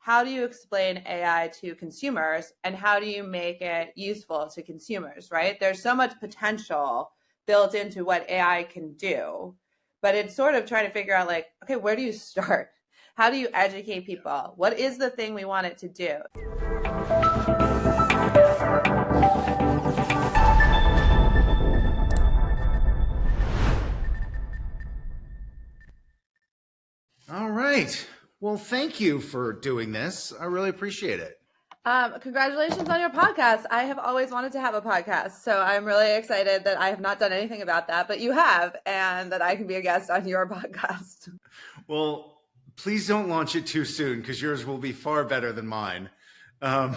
how do you explain AI to consumers and how do you make it useful to consumers, right? There's so much potential built into what AI can do, but it's sort of trying to figure out like, okay, where do you start? How do you educate people? What is the thing we want it to do? All right. Well, thank you for doing this. I really appreciate it. Congratulations on your podcast. I have always wanted to have a podcast, so I'm really excited that I have not done anything about that, but you have, and that I can be a guest on your podcast. Well, please don't launch it too soon because yours will be far better than mine. Give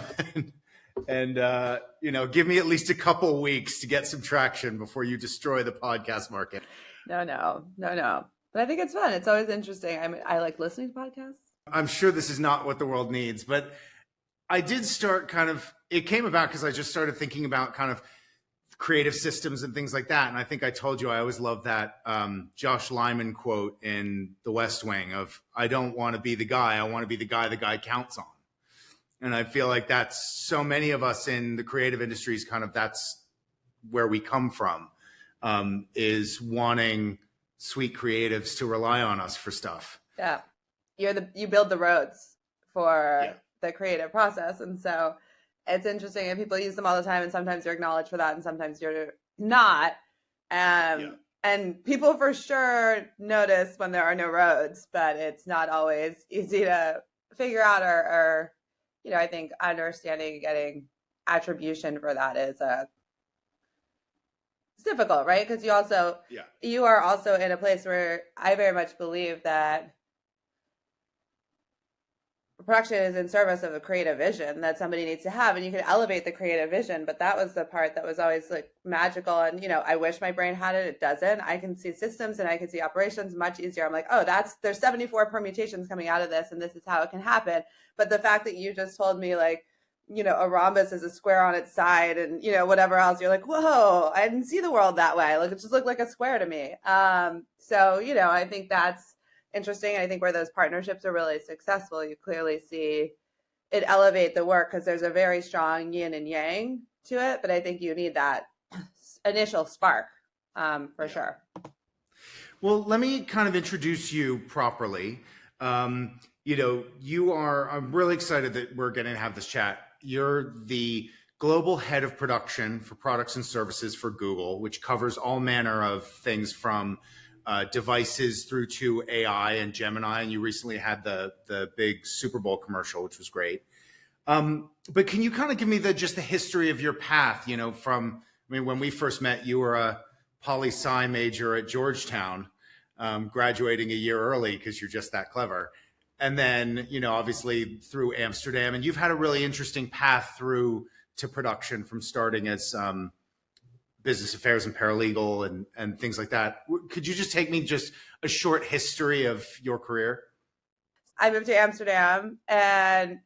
me at least a couple weeks to get some traction before you destroy the podcast market. No. But I think it's fun. It's always interesting. I mean, I like listening to podcasts. I'm sure this is not what the world needs, but I did start it came about because I just started thinking about kind of creative systems and things like that. And I think I told you I always loved that Josh Lyman quote in The West Wing of, I don't want to be the guy, I want to be the guy counts on. And I feel like that's so many of us in the creative industries, that's where we come from, is wanting sweet creatives to rely on us for stuff. Yeah. You build the roads for the creative process. And so it's interesting, and people use them all the time, and sometimes you're acknowledged for that and sometimes you're not. And people for sure notice when there are no roads, but it's not always easy to figure out or I think understanding, getting attribution for that is it's difficult, right? Because you are also in a place where I very much believe that production is in service of a creative vision that somebody needs to have, and you can elevate the creative vision, but that was the part that was always like magical. And I wish my brain had it. It doesn't. I can see systems and I can see operations much easier. I'm like, oh, there's 74 permutations coming out of this, and this is how it can happen. But the fact that you just told me like, a rhombus is a square on its side, and whatever else, you're like, whoa, I didn't see the world that way. Like, it just looked like a square to me. So I think that's interesting. I think where those partnerships are really successful, you clearly see it elevate the work because there's a very strong yin and yang to it. But I think you need that initial spark for sure. Well, let me kind of introduce you properly. I'm really excited that we're going to have this chat. You're the global head of production for products and services for Google, which covers all manner of things from devices through to AI and Gemini. And you recently had the big Super Bowl commercial, which was great. But can you kind of give me just the history of your path, when we first met, you were a poli-sci major at Georgetown, graduating a year early because you're just that clever. And then, obviously through Amsterdam, and you've had a really interesting path through to production from starting as business affairs and paralegal and things like that. Could you just take me just a short history of your career? I moved to Amsterdam, and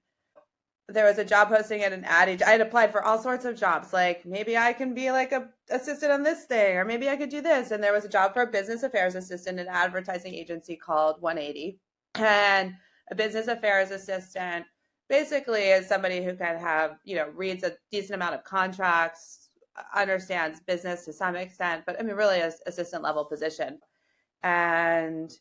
there was a job posting at an ad agency. I had applied for all sorts of jobs. Like, maybe I can be like a assistant on this thing, or maybe I could do this. And there was a job for a business affairs assistant at an advertising agency called 180. And a business affairs assistant basically is somebody who can have, reads a decent amount of contracts, understands business to some extent, but really an assistant level position. And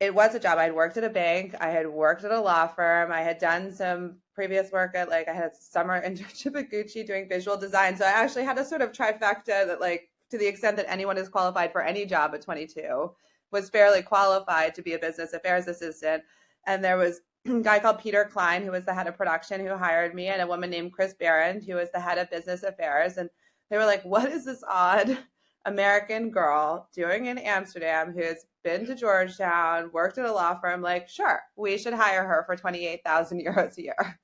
it was a job. I had worked at a bank. I had worked at a law firm. I had done some previous work at I had a summer internship at Gucci doing visual design. So I actually had a sort of trifecta that to the extent that anyone is qualified for any job at 22 was fairly qualified to be a business affairs assistant. And there was a guy called Peter Klein, who was the head of production, who hired me, and a woman named Chris Barron, who was the head of business affairs. And they were like, what is this odd American girl doing in Amsterdam who's been to Georgetown, worked at a law firm? Like, sure, we should hire her for 28,000 euros a year.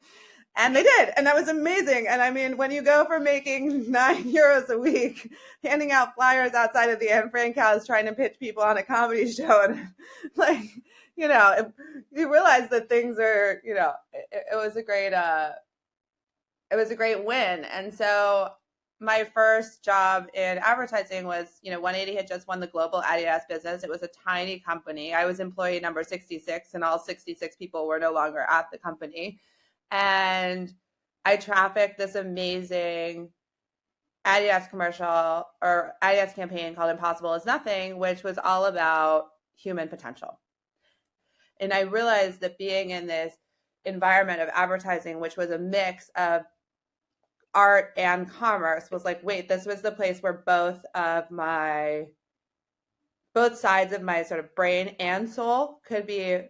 And they did. And that was amazing. And when you go from making 9 euros a week, handing out flyers outside of the Anne Frank house, trying to pitch people on a comedy show, and you realize that things are, it was a great win. And so my first job in advertising was, 180 had just won the global Adidas business. It was a tiny company. I was employee number 66, and all 66 people were no longer at the company. And I trafficked this amazing Adidas commercial or Adidas campaign called Impossible is Nothing, which was all about human potential. And I realized that being in this environment of advertising, which was a mix of art and commerce, was like, wait, this was the place where both sides of my sort of brain and soul could be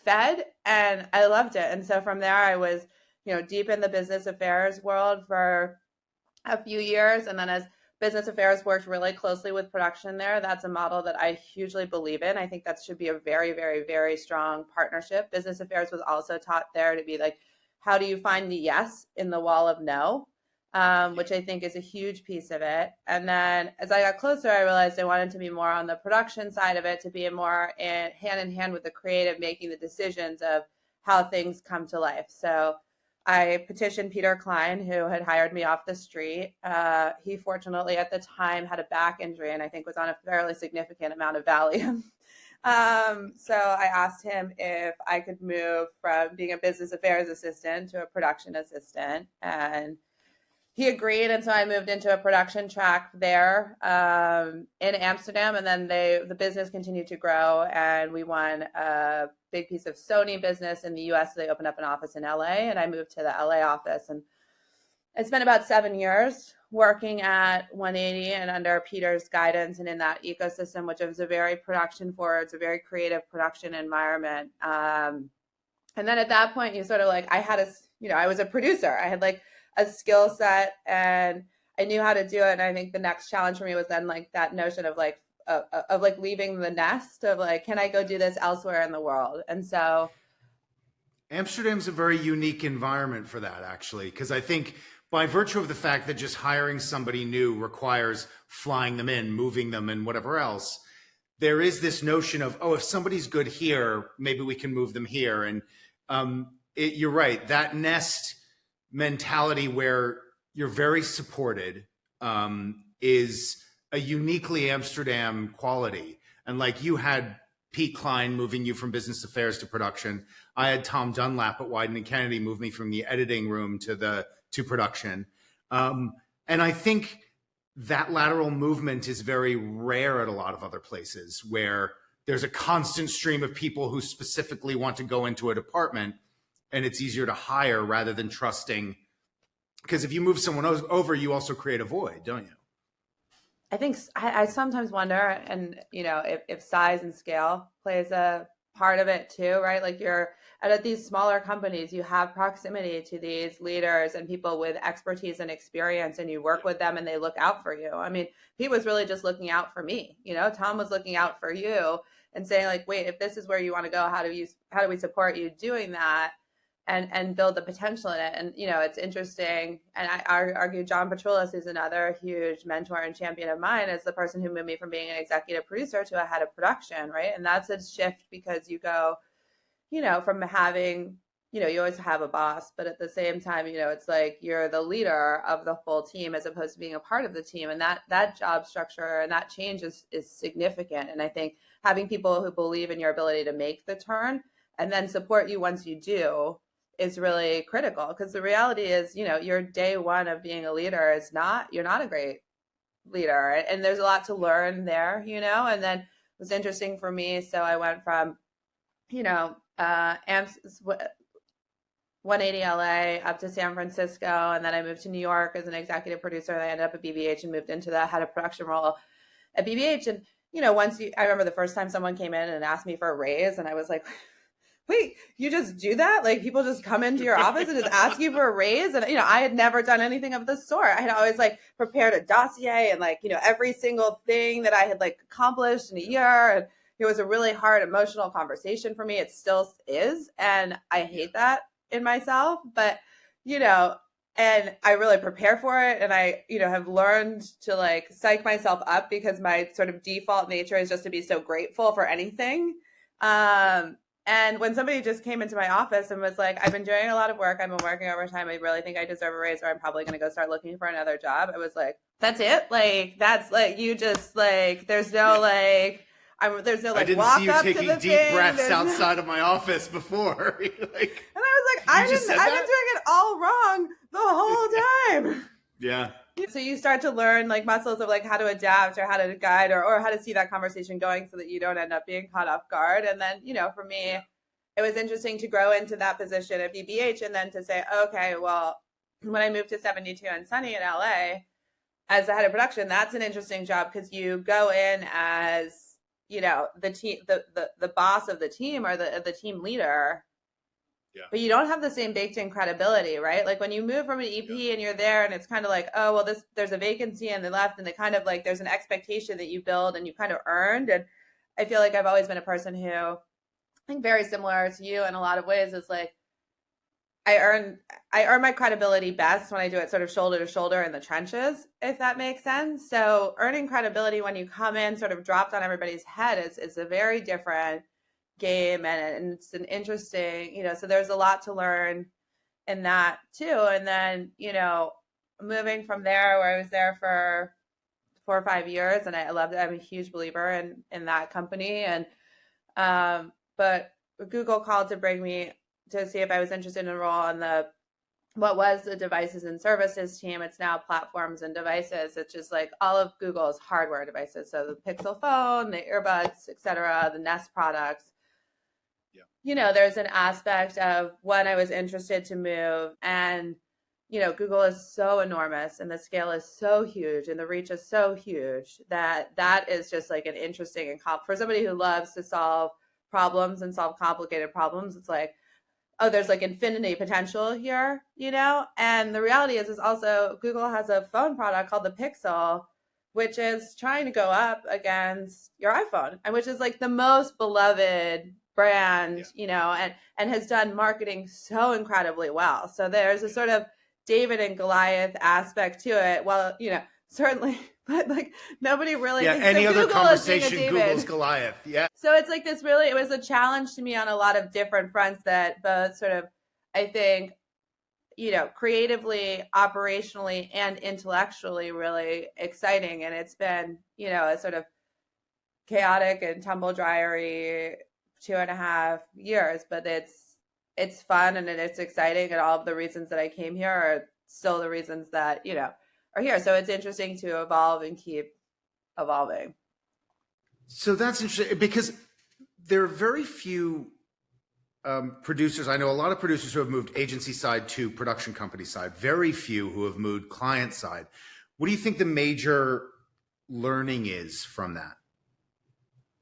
fed. And I loved it. And so from there, I was, deep in the business affairs world for a few years. And then as business affairs worked really closely with production there, that's a model that I hugely believe in. I think that should be a very, very, very strong partnership. Business affairs was also taught there to be like, how do you find the yes in the wall of no? Which I think is a huge piece of it. And then as I got closer, I realized I wanted to be more on the production side of it, to be more in hand with the creative, making the decisions of how things come to life. So I petitioned Peter Klein, who had hired me off the street. He fortunately at the time had a back injury and I think was on a fairly significant amount of Valium. So I asked him if I could move from being a business affairs assistant to a production assistant, and he agreed. And so I moved into a production track there in Amsterdam. And then the business continued to grow. And we won a big piece of Sony business in the US. So they opened up an office in LA. And I moved to the LA office. And it's been about 7 years working at 180 and under Peter's guidance and in that ecosystem, which is a very production forward, it's a very creative production environment. And then at that point, you sort of like, I was a producer. I had like a skill set and I knew how to do it. And I think the next challenge for me was then like that notion of like leaving the nest of like, can I go do this elsewhere in the world? And so Amsterdam's a very unique environment for that, actually, because I think by virtue of the fact that just hiring somebody new requires flying them in, moving them and whatever else, there is this notion of, if somebody's good here, maybe we can move them here. And you're right, that nest mentality where you're very supported is a uniquely Amsterdam quality. And like you had Pete Klein moving you from business affairs to production. I had Tom Dunlap at Wyden and Kennedy move me from the editing room to production. And I think that lateral movement is very rare at a lot of other places where there's a constant stream of people who specifically want to go into a department, and it's easier to hire rather than trusting. Because if you move someone over, you also create a void, don't you? I think I sometimes wonder, and if size and scale plays a part of it too, right? Like you're at these smaller companies, you have proximity to these leaders and people with expertise and experience, and you work with them and they look out for you. I mean, he was really just looking out for me. Tom was looking out for you and saying like, wait, if this is where you want to go, how do we support you doing that? And build the potential in it. And, it's interesting. And I argue John Petroulis, who's another huge mentor and champion of mine, is the person who moved me from being an executive producer to a head of production, right? And that's a shift because you go, from having, you always have a boss, but at the same time, it's like you're the leader of the full team as opposed to being a part of the team. And that job structure and that change is significant. And I think having people who believe in your ability to make the turn and then support you once you do is really critical, because the reality is, your day one of being a leader is you're not a great leader, and there's a lot to learn there, and then it was interesting for me. So I went from, 180 LA up to San Francisco, and then I moved to New York as an executive producer, and I ended up at BBH and moved into the head of production role at BBH. And, I remember the first time someone came in and asked me for a raise, and I was like, wait, you just do that? Like people just come into your office and just ask you for a raise? And, I had never done anything of the sort. I had always like prepared a dossier and like, every single thing that I had like accomplished in a year. And it was a really hard emotional conversation for me. It still is. And I hate that in myself, but, and I really prepare for it. And I, have learned to like psych myself up because my sort of default nature is just to be so grateful for anything. And when somebody just came into my office and was like, I've been doing a lot of work, I've been working overtime, I really think I deserve a raise, or I'm probably going to go start looking for another job. I was like, that's it? Like, that's like, you just like, there's no like, there's no I like didn't walk see you up to taking the deep thing. breaths There's outside of my office before. Like, and I was like, I've been doing it all wrong the whole time. Yeah. So you start to learn like muscles of like how to adapt or how to guide or how to see that conversation going so that you don't end up being caught off guard. And then, for me, it was interesting to grow into that position at BBH and then to say, okay, well, when I moved to 72 and Sunny in LA as the head of production, that's an interesting job because you go in as, the team, the boss of the team or the team leader. Yeah. But you don't have the same baked in credibility, right? Like when you move from an EP and you're there and it's kind of like, oh, well, there's a vacancy and they left and they kind of like, there's an expectation that you build and you kind of earned. And I feel like I've always been a person who I think very similar to you in a lot of ways is like, I earn my credibility best when I do it sort of shoulder to shoulder in the trenches, if that makes sense. So earning credibility when you come in sort of dropped on everybody's head is a very different game, and it's an interesting, so there's a lot to learn in that too. And then, moving from there where I was there for 4 or 5 years and I loved it. I'm a huge believer in that company. And but Google called to bring me to see if I was interested in a role on what was the devices and services team. It's now platforms and devices. It's just like all of Google's hardware devices. So the Pixel phone, the earbuds, etc., the Nest products. There's an aspect of when I was interested to move and, Google is so enormous and the scale is so huge and the reach is so huge that is just like an interesting and for somebody who loves to solve problems and solve complicated problems. It's like, oh, there's like infinity potential here, and the reality is also Google has a phone product called the Pixel, which is trying to go up against your iPhone and which is like the most beloved brand, and has done marketing so incredibly well. So there's a sort of David and Goliath aspect to it. Well, certainly, but like nobody really. Yeah. Thinks any of other Google conversation, as being a Google's Goliath. Yeah. So it's like this really, it was a challenge to me on a lot of different fronts that both sort of, I think, creatively, operationally, and intellectually really exciting. And it's been, a sort of chaotic and tumble dryery 2.5 years, but it's fun and it's exciting, and all of the reasons that I came here are still the reasons that are here. So it's interesting to evolve and keep evolving. So that's interesting because there are very few producers. I know a lot of producers who have moved agency side to production company side, very few who have moved client side. What do you think the major learning is from that?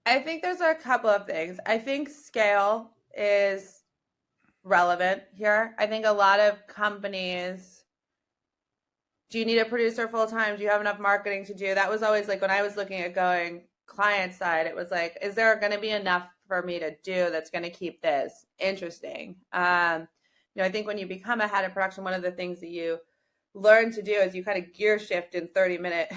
I think there's a couple of things. I think scale is relevant here. I think a lot of companies, do you need a producer full time? Do you have enough marketing to do? That was always like when I was looking at going client side, it was like, is there going to be enough for me to do that's going to keep this interesting? I think when you become a head of production, one of the things that you learn to do is you kind of gear shift in 30-minute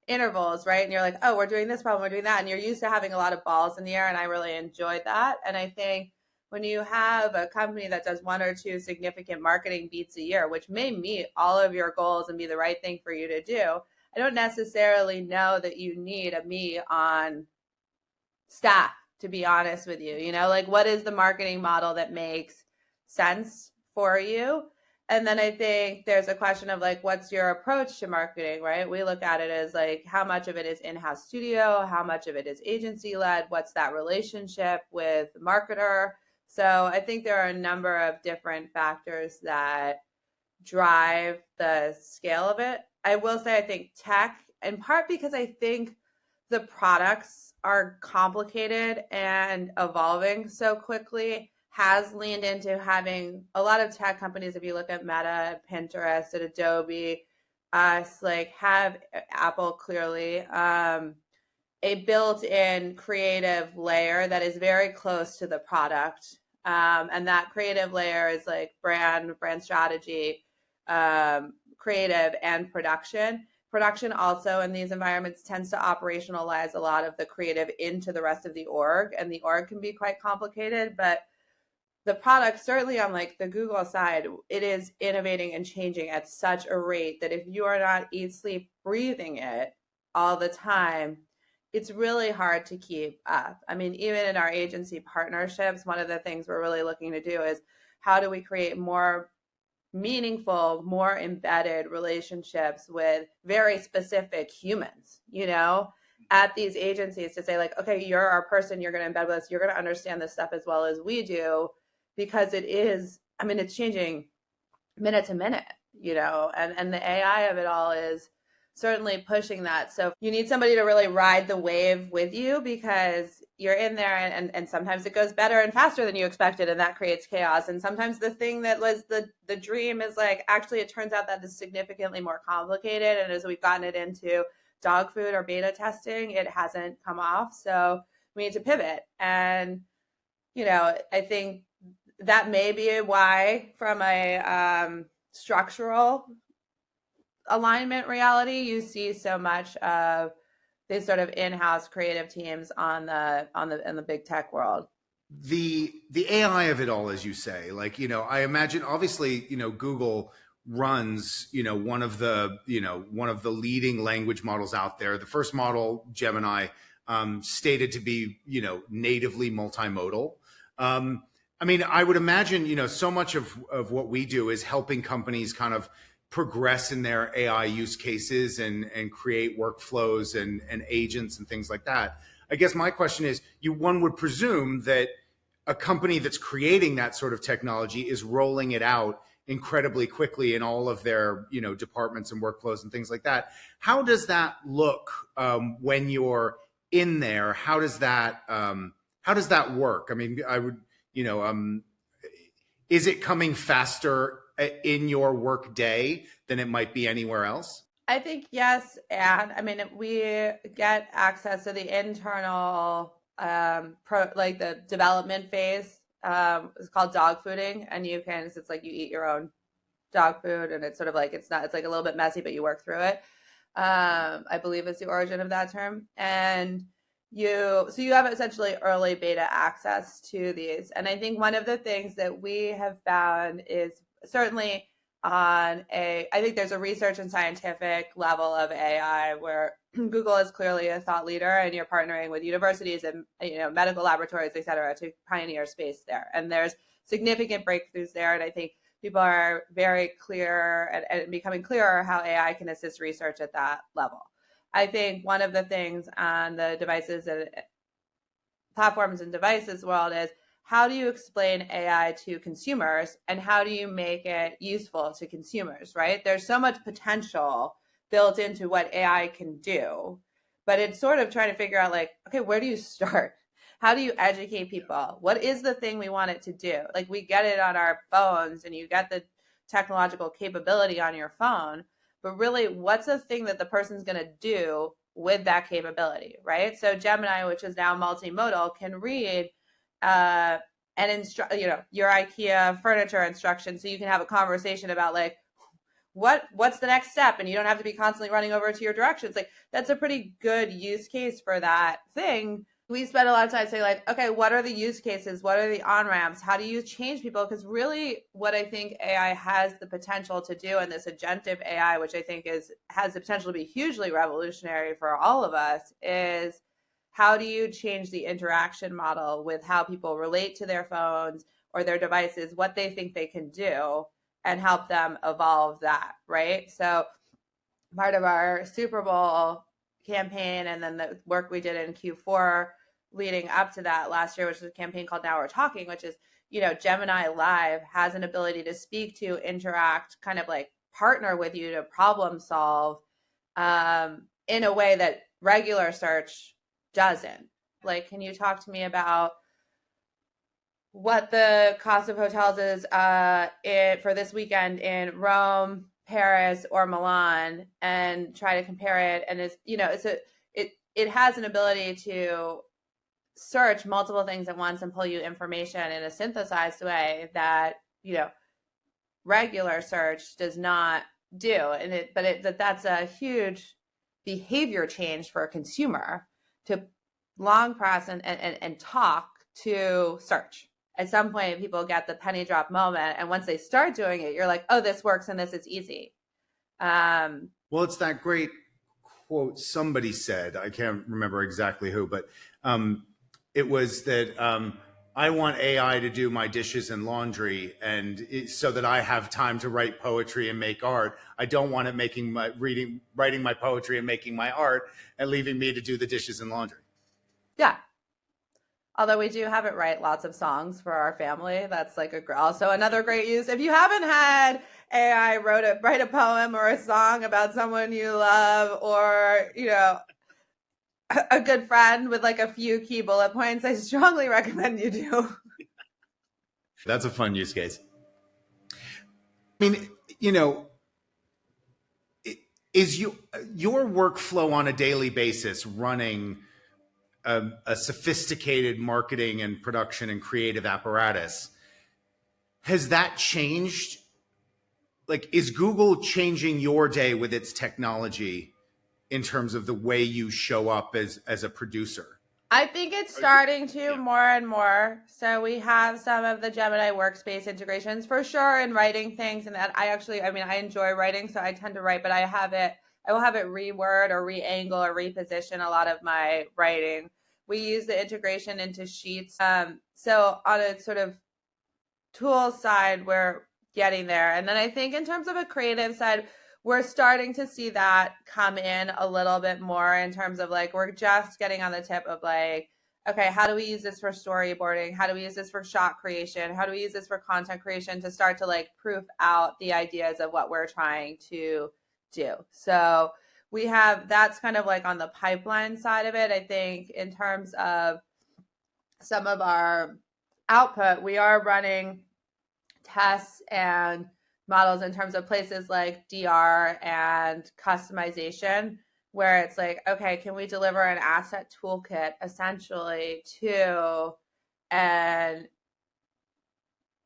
intervals, right? And you're like, oh, we're doing this problem, we're doing that. And you're used to having a lot of balls in the air. And I really enjoyed that. And I think when you have a company that does 1 or 2 significant marketing beats a year, which may meet all of your goals and be the right thing for you to do, I don't necessarily know that you need a me on staff, to be honest with you. Like what is the marketing model that makes sense for you? And then I think there's a question of like, what's your approach to marketing, right? We look at it as like, how much of it is in-house studio? How much of it is agency-led? What's that relationship with the marketer? So I think there are a number of different factors that drive the scale of it. I will say, I think tech, in part because I think the products are complicated and evolving so quickly, has leaned into having a lot of tech companies. If you look at Meta, Pinterest, at Adobe, us, like have Apple clearly, a built-in creative layer that is very close to the product. And that creative layer is like brand strategy, creative and production. Production also in these environments tends to operationalize a lot of the creative into the rest of the org, and the org can be quite complicated, but the product, certainly on like the Google side, it is innovating and changing at such a rate that if you are not eat, sleep, breathing it all the time, it's really hard to keep up. I mean, even in our agency partnerships, one of the things we're really looking to do is how do we create more meaningful, more embedded relationships with very specific humans, at these agencies, to say like, okay, you're our person, you're going to embed with us, you're going to understand this stuff as well as we do, because it is, I mean, it's changing minute to minute, and the AI of it all is certainly pushing that. So you need somebody to really ride the wave with you, because you're in there and sometimes it goes better and faster than you expected, and that creates chaos. And sometimes the thing that was the dream is like, actually, it turns out that it's significantly more complicated. And as we've gotten it into dog food or beta testing, it hasn't come off. So we need to pivot. And, I think that may be why, from a structural alignment reality, you see so much of these sort of in-house creative teams in the big tech world. The AI of it all, as you say, like, I imagine obviously, Google runs, one of the leading language models out there. The first model, Gemini, stated to be, natively multimodal. I mean, I would imagine, so much of what we do is helping companies kind of progress in their AI use cases and create workflows and agents and things like that. I guess my question is, one would presume that a company that's creating that sort of technology is rolling it out incredibly quickly in all of their, departments and workflows and things like that. How does that look when you're in there? How does that work? I mean, I would, is it coming faster in your work day than it might be anywhere else? I think yes. And I mean, we get access to the internal, like the development phase. It's called dog fooding. And it's like you eat your own dog food, and it's sort of like, it's like a little bit messy, but you work through it. I believe is the origin of that term. And you have essentially early beta access to these. And I think one of the things that we have found is certainly I think there's a research and scientific level of AI where Google is clearly a thought leader, and you're partnering with universities and medical laboratories, et cetera, to pioneer space there. And there's significant breakthroughs there. And I think people are very clear and becoming clearer how AI can assist research at that level. I think one of the things on the devices and platforms and devices world is, how do you explain AI to consumers, and how do you make it useful to consumers, right? There's so much potential built into what AI can do, but it's sort of trying to figure out like, okay, where do you start? How do you educate people? What is the thing we want it to do? Like, we get it on our phones and you get the technological capability on your phone, but really, what's the thing that the person's going to do with that capability, right? So Gemini, which is now multimodal, can read and your IKEA furniture instructions, so you can have a conversation about like, what's the next step, and you don't have to be constantly running over to your directions. Like, that's a pretty good use case for that thing. We spend a lot of time saying like, okay, what are the use cases? What are the on-ramps? How do you change people? Because really what I think AI has the potential to do, and this agentive AI, which I think has the potential to be hugely revolutionary for all of us, is how do you change the interaction model with how people relate to their phones or their devices, what they think they can do, and help them evolve that, right? So part of our Super Bowl campaign, and then the work we did in Q4 leading up to that last year, which was a campaign called Now We're Talking, which is, Gemini Live has an ability to speak to, interact, kind of like partner with you to problem solve in a way that regular search doesn't. Like, can you talk to me about what the cost of hotels is for this weekend in Rome, Paris, or Milan, and try to compare it? And it has an ability to search multiple things at once and pull you information in a synthesized way that regular search does not do. That's a huge behavior change for a consumer to long press and talk to search. At some point, people get the penny drop moment. And once they start doing it, you're like, oh, this works and this is easy. Well, it's that great quote somebody said, I can't remember exactly who, but it was that I want AI to do my dishes and laundry, and so that I have time to write poetry and make art. I don't want it writing my poetry and making my art and leaving me to do the dishes and laundry. Yeah. Although we do have it write lots of songs for our family. That's like also another great use. If you haven't had AI write a poem or a song about someone you love, or, a good friend with like a few key bullet points, I strongly recommend you do. That's a fun use case. I mean, is your workflow on a daily basis running a sophisticated marketing and production and creative apparatus? Has that changed? Like, is Google changing your day with its technology in terms of the way you show up as a producer? I think it's starting to more and more. So we have some of the Gemini workspace integrations for sure in writing things. And that I enjoy writing, so I tend to write, but I will have it reword or re-angle or reposition a lot of my writing. We use the integration into Sheets. So on a sort of tool side, we're getting there. And then I think in terms of a creative side, we're starting to see that come in a little bit more in terms of like, we're just getting on the tip of like, okay, how do we use this for storyboarding? How do we use this for shot creation? How do we use this for content creation to start to like proof out the ideas of what we're trying to do? So that's kind of like on the pipeline side of it. I think in terms of some of our output, we are running tests and models in terms of places like DR and customization, where it's like, okay, can we deliver an asset toolkit essentially to an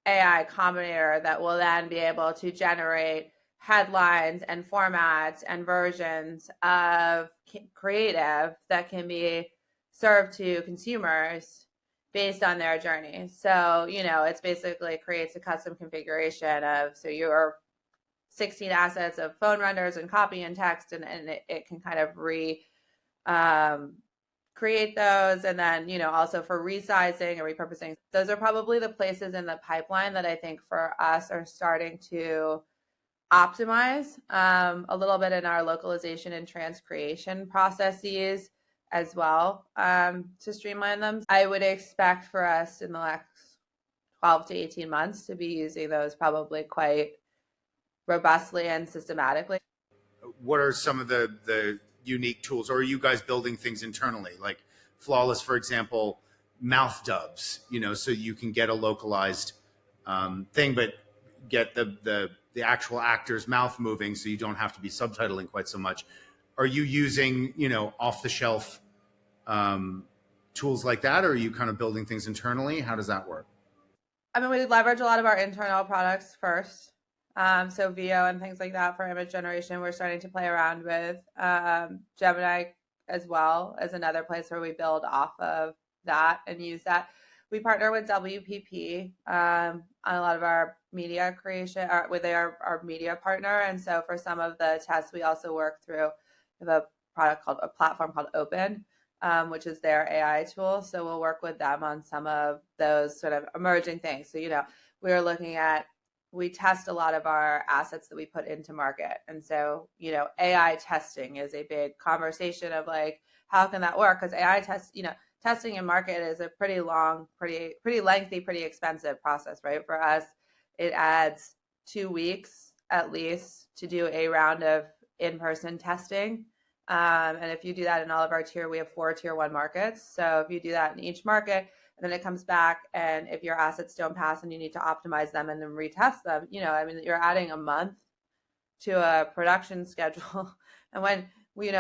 AI combinator that will then be able to generate headlines and formats and versions of creative that can be served to consumers based on their journey. So, it's basically creates a custom configuration of, so your 16 assets of phone renders and copy and text, and it can kind of create those. And then, also for resizing and repurposing, those are probably the places in the pipeline that I think for us are starting to optimize a little bit in our localization and transcreation processes as well, to streamline them. I would expect for us in the next 12 to 18 months to be using those probably quite robustly and systematically. What are some of the unique tools, or are you guys building things internally? Like Flawless, for example, mouth dubs, so you can get a localized thing, but get the actual actor's mouth moving, so you don't have to be subtitling quite so much. Are you using, off the shelf tools like that, or are you kind of building things internally? How does that work? We leverage a lot of our internal products first. So VO and things like that for image generation, we're starting to play around with. Gemini as well as another place where we build off of that and use that. We partner with WPP on a lot of our media creation, with our media partner. And so for some of the tests, we also work through a platform called Open, which is their AI tool. So we'll work with them on some of those sort of emerging things. So, we test a lot of our assets that we put into market. And so, AI testing is a big conversation of like, how can that work? Because AI testing in market is a pretty long, pretty lengthy, pretty expensive process, right? For us, it adds 2 weeks at least to do a round of in-person testing. And if you do that in all of our we have 4 tier 1 markets. So if you do that in each market, and then it comes back, and if your assets don't pass and you need to optimize them and then retest them, you're adding a month to a production schedule. And when, in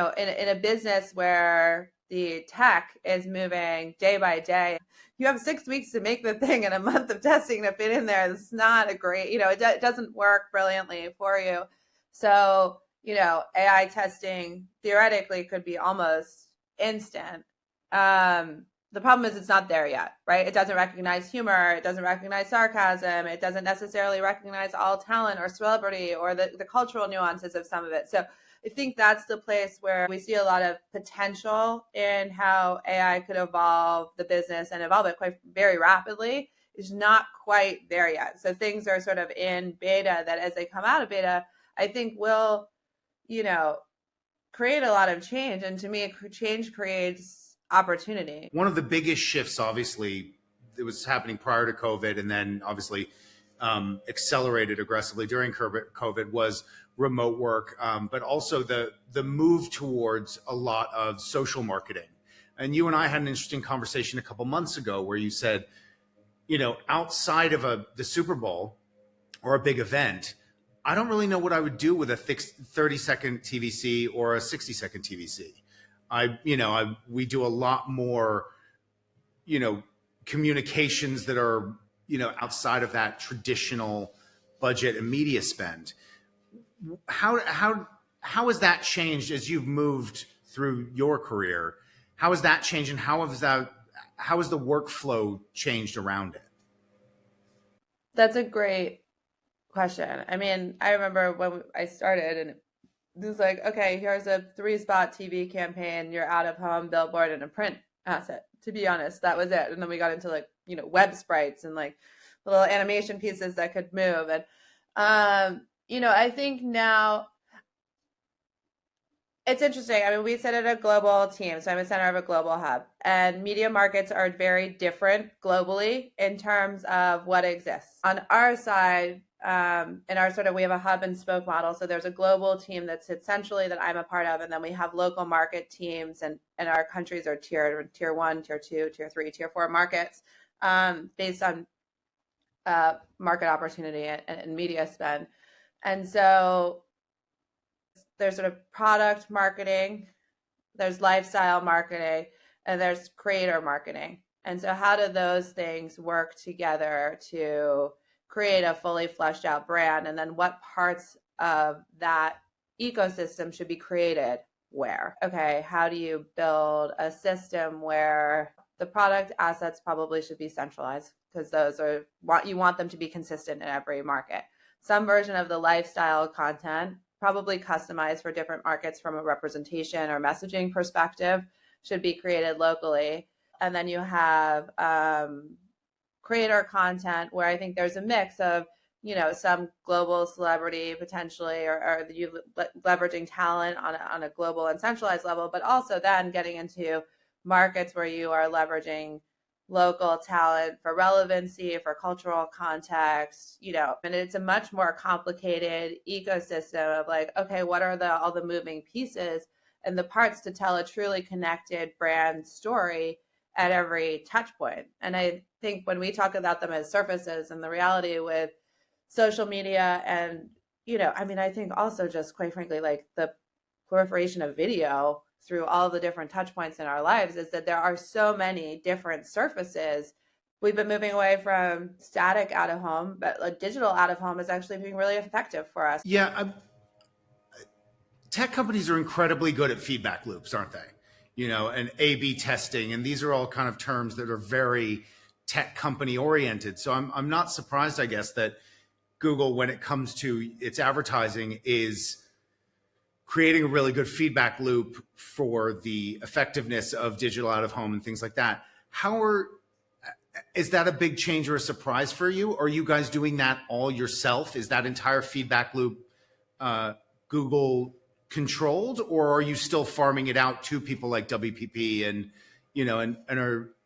a business where the tech is moving day by day, you have 6 weeks to make the thing and a month of testing to fit in there. It's not a great, it doesn't work brilliantly for you. So, AI testing theoretically could be almost instant. The problem is it's not there yet, right? It doesn't recognize humor. It doesn't recognize sarcasm. It doesn't necessarily recognize all talent or celebrity or the cultural nuances of some of it. So I think that's the place where we see a lot of potential in how AI could evolve the business and evolve it quite very rapidly. It's not quite there yet. So things are sort of in beta that as they come out of beta, I think will, create a lot of change. And to me, change creates opportunity. One of the biggest shifts, obviously, that was happening prior to COVID and then obviously accelerated aggressively during COVID was remote work, but also the move towards a lot of social marketing. And you and I had an interesting conversation a couple months ago where you said, outside of the Super Bowl or a big event, I don't really know what I would do with a 30-second TVC or a 60-second TVC. We do a lot more, communications that are, outside of that traditional budget and media spend. How has that changed as you've moved through your career? How has that changed, and how has the workflow changed around it? That's a great question. I mean, I remember when I started and it was like, okay, here's a 3-spot TV campaign, you're out of home, billboard, and a print asset. To be honest, that was it. And then we got into like, web sprites and like little animation pieces that could move. And, I think now it's interesting. I mean, we sit at a global team, so I'm a center of a global hub, and media markets are very different globally in terms of what exists. On our side, in our we have a hub and spoke model. So there's a global team that sits centrally that I'm a part of, and then we have local market teams, and our countries are tiered: tier 1, tier 2, tier 3, tier 4 markets, based on market opportunity and media spend. And so there's sort of product marketing, there's lifestyle marketing, and there's creator marketing. And so how do those things work together to create a fully fleshed out brand? And then what parts of that ecosystem should be created where? Okay, how do you build a system where the product assets probably should be centralized, because those are you want them to be consistent in every market. Some version of the lifestyle content, probably customized for different markets from a representation or messaging perspective, should be created locally. And then you have creator content where I think there's a mix of, some global celebrity potentially, or you leveraging talent on a global and centralized level, but also then getting into markets where you are leveraging local talent for relevancy, for cultural context, and it's a much more complicated ecosystem of like, okay, what are all the moving pieces and the parts to tell a truly connected brand story at every touch point. And I think when we talk about them as surfaces, and the reality with social media and, I think also just quite frankly, like the proliferation of video through all the different touch points in our lives, is that there are so many different surfaces. We've been moving away from static out of home, but like digital out of home is actually being really effective for us. Yeah. Tech companies are incredibly good at feedback loops, aren't they? And A/B testing. And these are all kind of terms that are very tech company oriented. So I'm not surprised, I guess, that Google, when it comes to its advertising, is creating a really good feedback loop for the effectiveness of digital out of home and things like that. Is that a big change or a surprise for you? Are you guys doing that all yourself? Is that entire feedback loop Google controlled, or are you still farming it out to people like WPP and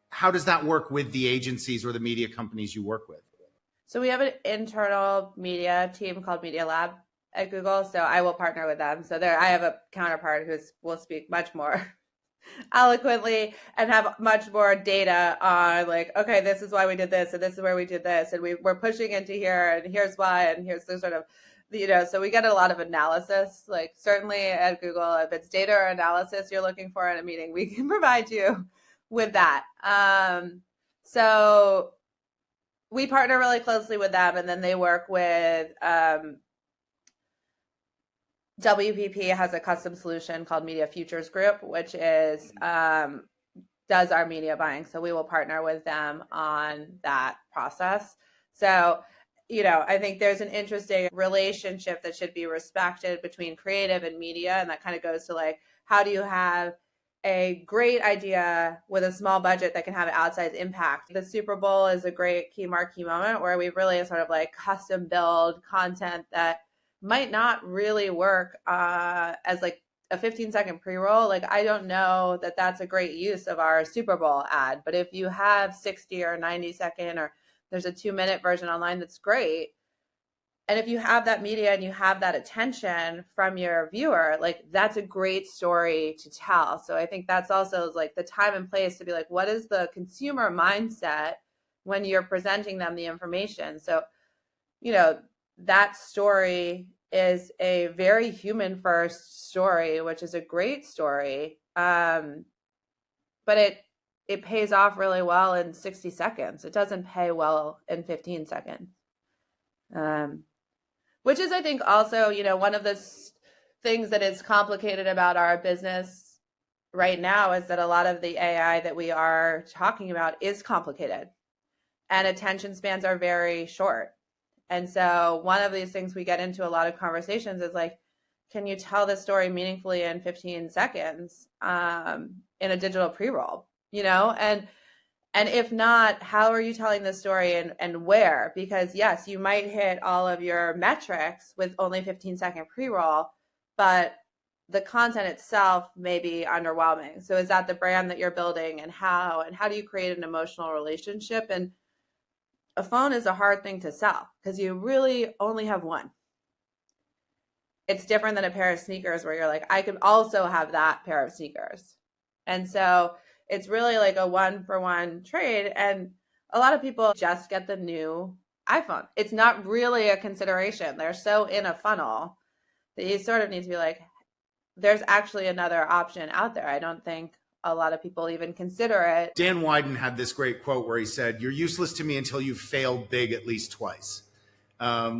how does that work with the agencies or the media companies you work with? So we have an internal media team called Media Lab at Google. So I will partner with them. So I have a counterpart who will speak much more eloquently and have much more data on like, okay, this is why we did this, and this is where we did this, and we're pushing into here, and here's why, and here's the sort of, so we get a lot of analysis. Like certainly at Google, if it's data or analysis you're looking for in a meeting, we can provide you with that. So we partner really closely with them, and then they work with WPP has a custom solution called Media Futures Group, which is does our media buying. So we will partner with them on that process. So, I think there's an interesting relationship that should be respected between creative and media. And that kind of goes to like, how do you have a great idea with a small budget that can have an outsized impact? The Super Bowl is a great key marquee moment where we really sort of like custom build content that might not really work as like a 15-second pre-roll. Like, I don't know that that's a great use of our Super Bowl ad, but if you have 60 or 90-second, or there's a 2-minute version online, that's great. And if you have that media and you have that attention from your viewer, like, that's a great story to tell. So I think that's also like the time and place to be like, what is the consumer mindset when you're presenting them the information? So, that story is a very human first story, which is a great story. But it pays off really well in 60 seconds. It doesn't pay well in 15 seconds. Which is, I think, also, one of the things that is complicated about our business right now is that a lot of the AI that we are talking about is complicated, and attention spans are very short. And so one of these things we get into a lot of conversations is like, can you tell this story meaningfully in 15 seconds in a digital pre-roll, and if not, how are you telling this story and where? Because yes, you might hit all of your metrics with only 15-second pre-roll, but the content itself may be underwhelming. So is that the brand that you're building, and how do you create an emotional relationship? And a phone is a hard thing to sell because you really only have one. It's different than a pair of sneakers where you're like, I could also have that pair of sneakers. And so it's really like a 1-for-1 trade. And a lot of people just get the new iPhone. It's not really a consideration. They're so in a funnel that you sort of need to be like, there's actually another option out there. I don't think a lot of people even consider it. Dan Wyden had this great quote where he said, "You're useless to me until you've failed big at least twice,"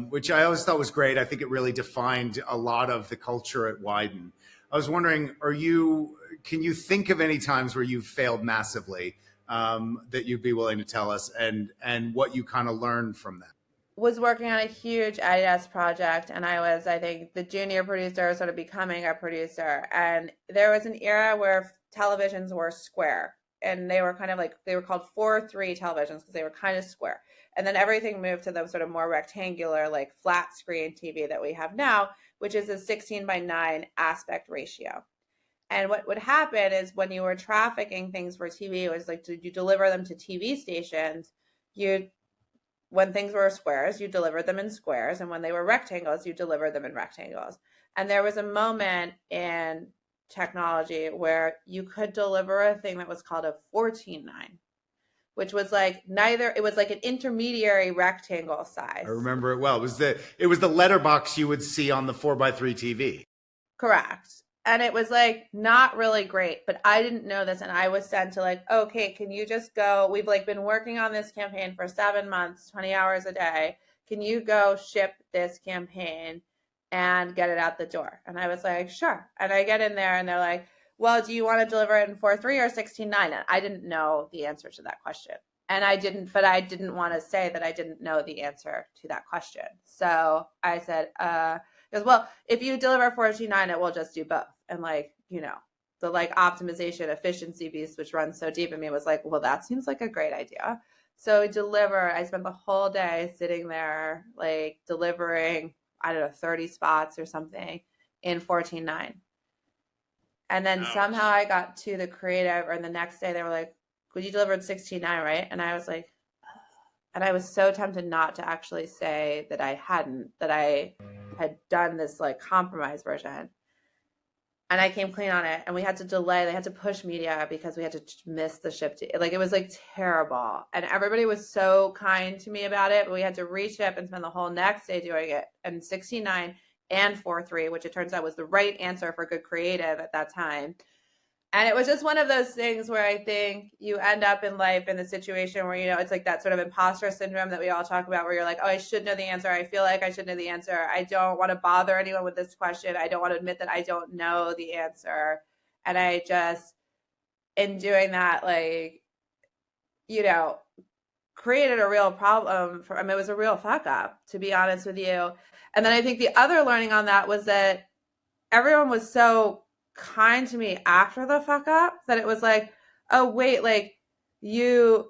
which I always thought was great. I think it really defined a lot of the culture at Wyden. I was wondering, can you think of any times where you've failed massively that you'd be willing to tell us, and what you kind of learned from that? Was working on a huge Adidas project, and I was, I think, the junior producer, sort of becoming a producer. And there was an era where televisions were square, and they were kind of like, they were called 4:3 televisions because they were kind of square. And then everything moved to the sort of more rectangular, like flat screen TV that we have now, which is a 16:9 aspect ratio. And what would happen is when you were trafficking things for TV, it was like, you deliver them to TV stations, when things were squares, you delivered them in squares. And when they were rectangles, you delivered them in rectangles. And there was a moment in technology where you could deliver a thing that was called a 14:9, which was like it was like an intermediary rectangle size. I remember it well. It was the letterbox you would see on the 4:3 TV. Correct. And it was like not really great, but I didn't know this. And I was sent to like, okay, can you just go? We've like been working on this campaign for 7 months, 20 hours a day. Can you go ship this campaign and get it out the door? And I was like, sure. And I get in there and they're like, well, do you want to deliver it in 4:3 or 16:9? And I didn't know the answer to that question. And I didn't want to say that I didn't know the answer to that question. So I said, because, well, if you deliver 14:9, it will just do both. And like, the like optimization efficiency beast, which runs so deep in me, was like, well, that seems like a great idea. So I spent the whole day sitting there, like delivering, I don't know, 30 spots or something in 14:9. And then somehow I got to the creative, or the next day they were like, would you deliver in 16:9, right? And I was like, and I was so tempted not to actually say that I hadn't, that I had done this like compromise version. And I came clean on it, and we had to delay. They had to push media because we had to miss the ship. Like, it was like terrible. And everybody was so kind to me about it, but we had to reship and spend the whole next day doing it. And 16:9 and 4:3, which it turns out was the right answer for good creative at that time. And it was just one of those things where I think you end up in life in the situation where, it's like that sort of imposter syndrome that we all talk about, where you're like, oh, I should know the answer. I feel like I should know the answer. I don't want to bother anyone with this question. I don't want to admit that I don't know the answer. And I just, in doing that, like, created a real problem for, it was a real fuck up, to be honest with you. And then I think the other learning on that was that everyone was so kind to me after the fuck up that it was like, oh wait, like it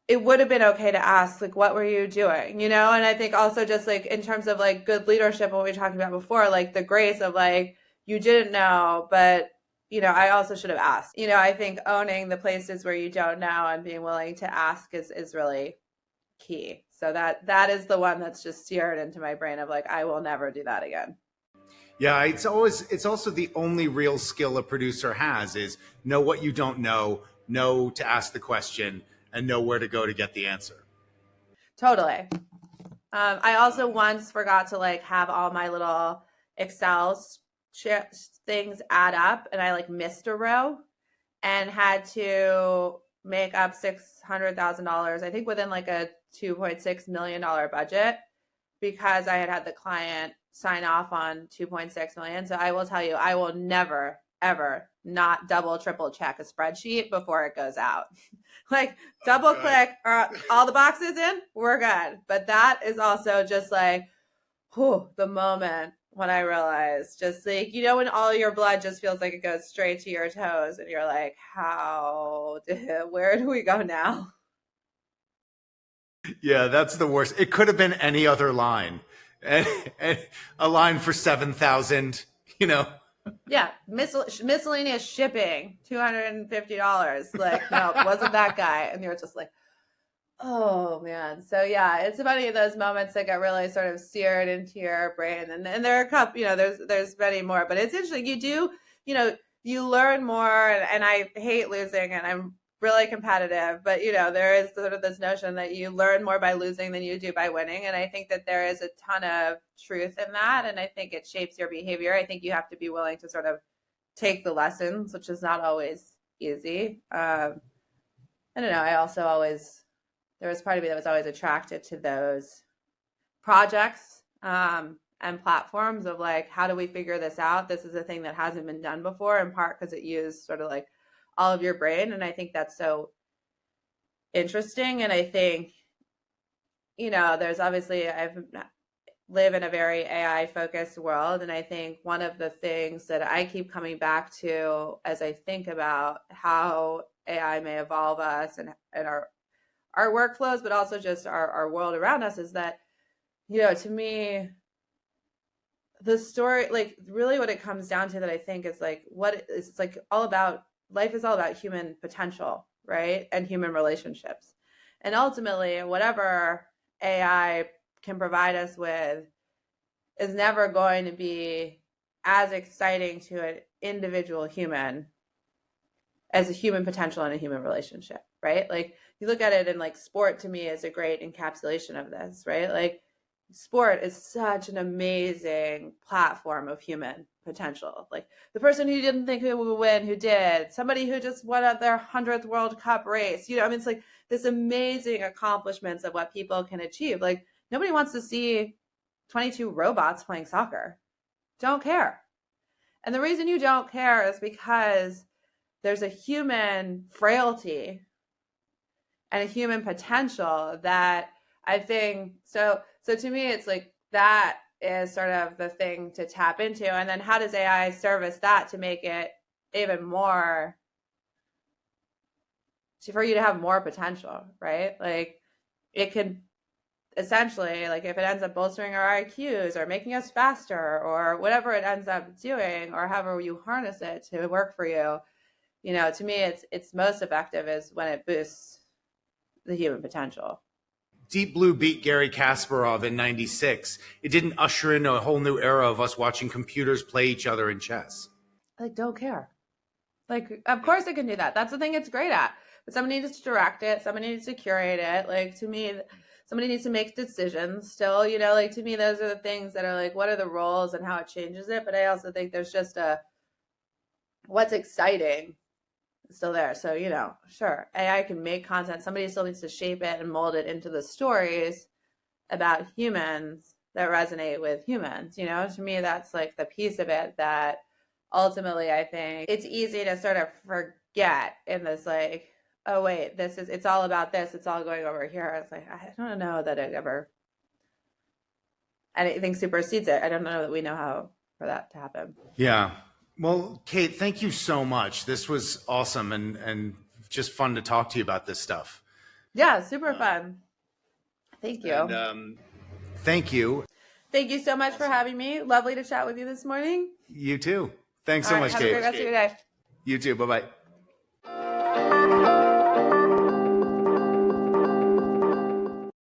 would have been okay to ask, like, what were you doing, And I think also just like in terms of like good leadership, what we were talking about before, like the grace of like, you didn't know, but I also should have asked. I think owning the places where you don't know and being willing to ask is really key. So that is the one that's just seared into my brain of like, I will never do that again. Yeah, it's also the only real skill a producer has is know what you don't know to ask the question, and know where to go to get the answer. Totally. I also once forgot to like have all my little Excel things add up, and I like missed a row and had to make up $600,000, I think, within like a $2.6 million budget, because I had the client sign off on 2.6 million. So I will tell you, I will never, ever not double, triple check a spreadsheet before it goes out. Like double click all the boxes in, we're good. But that is also just like, the moment when I realized, just like, when all your blood just feels like it goes straight to your toes and you're like, where do we go now? Yeah, that's the worst. It could have been any other line. And a line for 7,000, Yeah, miscellaneous shipping, $250. Like, no, it wasn't that guy. And you're just like, oh man. So yeah, it's funny, those moments that get really sort of seared into your brain. And there are a couple, there's many more, but it's interesting. You do, you learn more, and I hate losing, and I'm really competitive, but there is sort of this notion that you learn more by losing than you do by winning. And I think that there is a ton of truth in that. And I think it shapes your behavior. I think you have to be willing to sort of take the lessons, which is not always easy. I don't know. There was part of me that was always attracted to those projects and platforms of like, how do we figure this out? This is a thing that hasn't been done before, in part because it used sort of like all of your brain. And I think that's so interesting. And I think, there's obviously, I live in a very AI focused world. And I think one of the things that I keep coming back to as I think about how AI may evolve us and our workflows, but also just our world around us, is that, to me, the story, like really what it comes down to, that I think is like, it's like all about, life is all about human potential, right? And human relationships. And ultimately, whatever AI can provide us with is never going to be as exciting to an individual human as a human potential in a human relationship, right? Like you look at it, and like sport to me is a great encapsulation of this, right? Like sport is such an amazing platform of human potential. Like the person who didn't think who would win, who did, somebody who just won at their 100th World Cup race, it's like this amazing accomplishments of what people can achieve. Like nobody wants to see 22 robots playing soccer. Don't care. And the reason you don't care is because there's a human frailty and a human potential that I think, so to me, it's like that is sort of the thing to tap into. And then how does AI service that to make it even more, for you to have more potential, right? Like it could essentially, like if it ends up bolstering our IQs or making us faster or whatever it ends up doing, or however you harness it to work for you, to me, it's most effective is when it boosts the human potential. Deep Blue beat Garry Kasparov in '96. It didn't usher in a whole new era of us watching computers play each other in chess. Like, don't care. Like, of course it can do that. That's the thing it's great at. But somebody needs to direct it. Somebody needs to curate it. Like, to me, somebody needs to make decisions still, like to me, those are the things that are like, what are the roles and how it changes it. But I also think there's just what's exciting is still there. So, you know, sure, AI can make content. Somebody still needs to shape it and mold it into the stories about humans that resonate with humans. You know, to me, that's like the piece of it that ultimately I think it's easy to sort of forget in this, like, oh wait, it's all about this, it's all going over here. It's like, I don't know that it ever anything supersedes it. I don't know that we know how for that to happen. Yeah. Well, Kate, thank you so much. This was awesome and just fun to talk to you about this stuff. Yeah, super fun. Thank you. And, thank you. Thank you so much for having me. Lovely to chat with you this morning. You too. Thanks so much, Have Kate. a great rest of your day. You too. Bye-bye.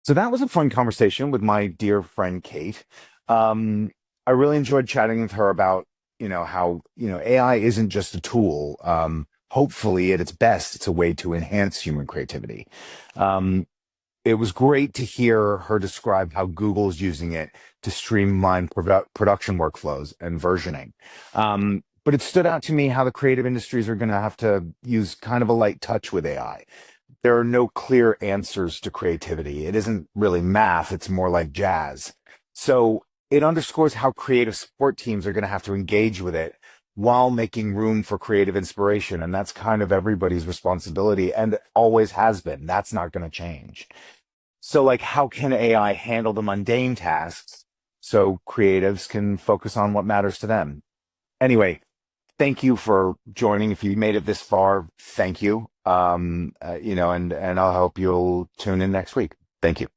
So that was a fun conversation with my dear friend Kate. I really enjoyed chatting with her about, how, AI isn't just a tool. Hopefully, at its best, it's a way to enhance human creativity. It was great to hear her describe how Google's using it to streamline production workflows and versioning. But it stood out to me how the creative industries are going to have to use kind of a light touch with AI. There are no clear answers to creativity. It isn't really math, it's more like jazz. So it underscores how creative support teams are going to have to engage with it while making room for creative inspiration. And that's kind of everybody's responsibility and always has been. That's not going to change. So, like, how can AI handle the mundane tasks so creatives can focus on what matters to them? Anyway, thank you for joining. If you made it this far, thank you. And I hope you'll tune in next week. Thank you.